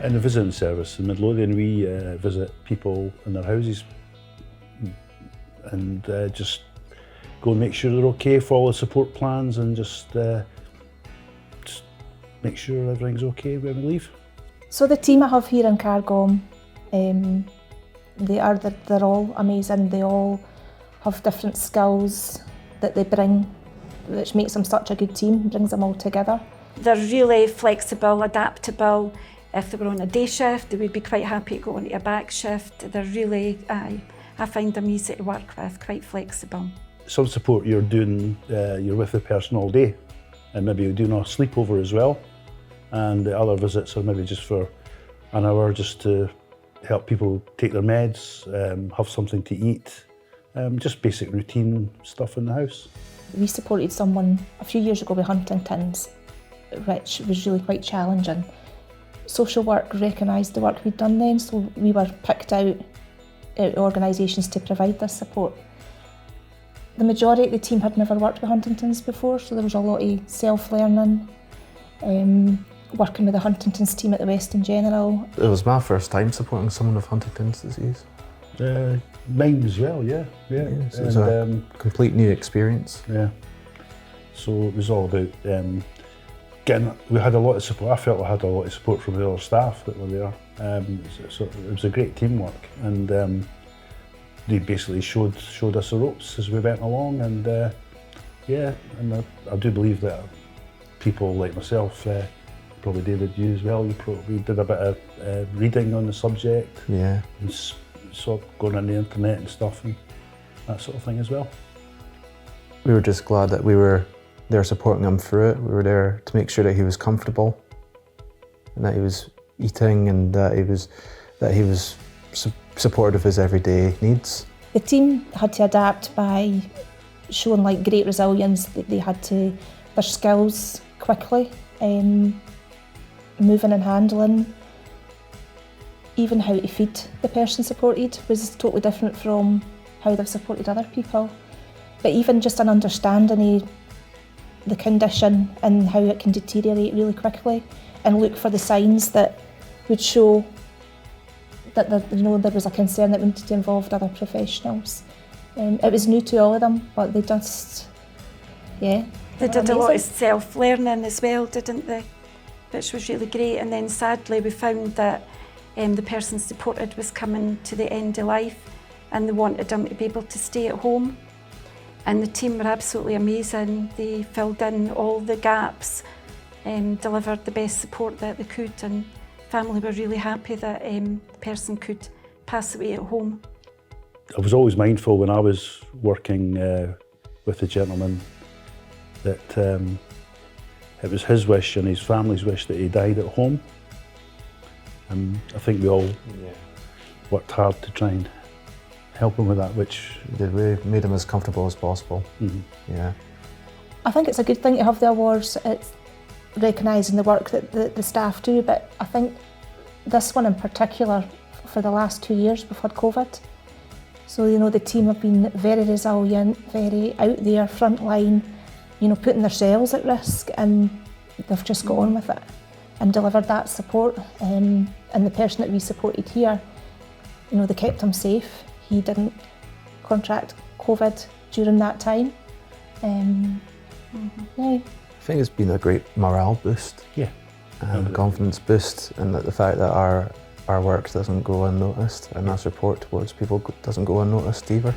In the visiting service in Midlothian, we visit people in their houses and just go and make sure they're okay, follow the support plans and just make sure everything's okay when we leave. So the team I have here in Cairngorm, they're all amazing. They all have different skills that they bring, which makes them such a good team, brings them all together. They're really flexible, adaptable. If they were on a day shift, they would be quite happy to go on to a back shift. They're really, I find them easy to work with, quite flexible. Some support you're doing, you're with the person all day, and maybe you're doing a sleepover as well. And the other visits are maybe just for an hour, just to help people take their meds, have something to eat, just basic routine stuff in the house. We supported someone a few years ago with Huntington's, which was really quite challenging. Social work recognised the work we'd done then, so we were picked out organisations to provide this support. The majority of the team had never worked with Huntington's before, so there was a lot of self-learning, working with the Huntington's team at the West in general. It was my first time supporting someone with Huntington's disease. Mine as well, yeah. So it was a complete new experience. Yeah. So it was all about we had a lot of support. I felt I had a lot of support from the other staff that were there. So it was a great teamwork, and they basically showed us the ropes as we went along. And I do believe that people like myself, probably David, you as well, you probably did a bit of reading on the subject. Yeah. And sort of going on the internet and stuff and that sort of thing as well. We were just glad that we were there supporting him through it. We were there to make sure that he was comfortable and that he was eating and that he was supportive of his everyday needs. The team had to adapt by showing like great resilience. They had to, their skills quickly, moving and handling. Even how to feed the person supported was totally different from how they've supported other people. But even just an understanding of the condition and how it can deteriorate really quickly, and look for the signs that would show that there was a concern that we needed to involve other professionals. It was new to all of them, but they just, yeah. They did amazing. A lot of self-learning as well, didn't they? Which was really great. And then sadly we found that the person supported was coming to the end of life and they wanted them to be able to stay at home. And the team were absolutely amazing. They filled in all the gaps, delivered the best support that they could, and family were really happy that the person could pass away at home. I was always mindful when I was working with the gentleman that it was his wish and his family's wish that he died at home. And I think we all worked hard to try and help him with that, which we made him as comfortable as possible. Mm-hmm. Yeah. I think it's a good thing to have the awards. It's recognising the work that the staff do, but I think this one in particular, for the last 2 years we've had COVID. So, the team have been very resilient, very out there, front line, putting themselves at risk, and they've just got on with it and delivered that support. And the person that we supported here, they kept him safe. He didn't contract COVID during that time. Yeah. I think it's been a great morale boost. Yeah. And confidence boost, and the fact that our work doesn't go unnoticed and our support towards people doesn't go unnoticed either.